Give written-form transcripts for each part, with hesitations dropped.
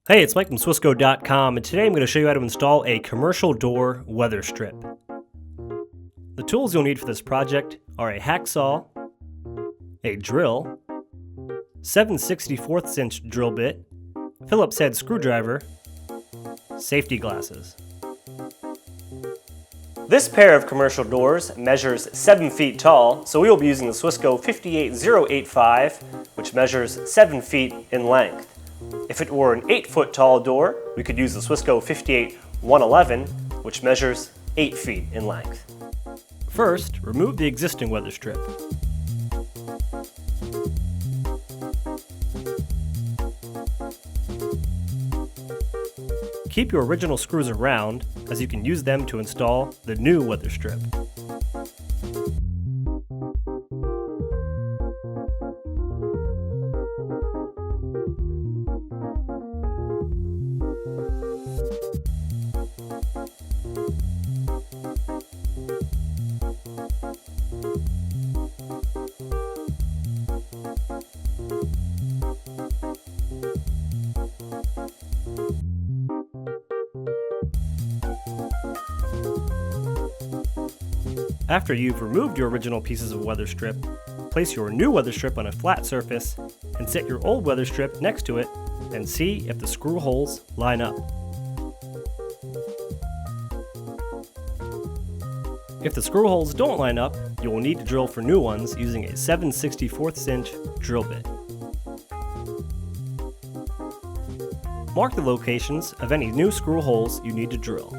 Hey, it's Mike from SWISCO.com, and today I'm going to show you how to install a commercial door weather strip. The tools you'll need for this project are a hacksaw, a drill, 7/64 inch drill bit, Phillips head screwdriver, safety glasses. This pair of commercial doors measures 7 feet tall, so we will be using the SWISCO 58085, which measures 7 feet in length. If it were an 8-foot tall door, we could use the SWISCO 58111, which measures 8 feet in length. First, remove the existing weather strip. Keep your original screws around, as you can use them to install the new weather strip. After you've removed your original pieces of weather strip, place your new weather strip on a flat surface and set your old weather strip next to it and see if the screw holes line up. If the screw holes don't line up, you will need to drill for new ones using a 7/64 inch drill bit. Mark the locations of any new screw holes you need to drill.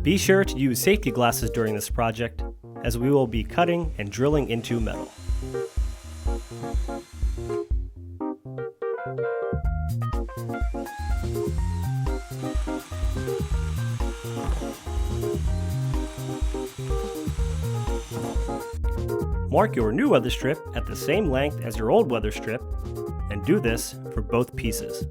Be sure to use safety glasses during this project, as we will be cutting and drilling into metal. Mark your new weather strip at the same length as your old weather strip, and do this for both pieces.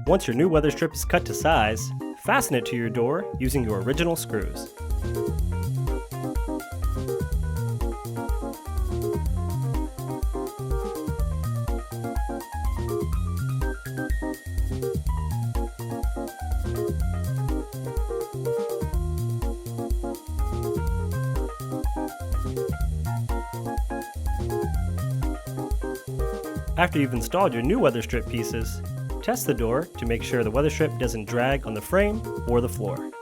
Once your new weather strip is cut to size, fasten it to your door using your original screws. After you've installed your new weather strip pieces, test the door to make sure the weather strip doesn't drag on the frame or the floor.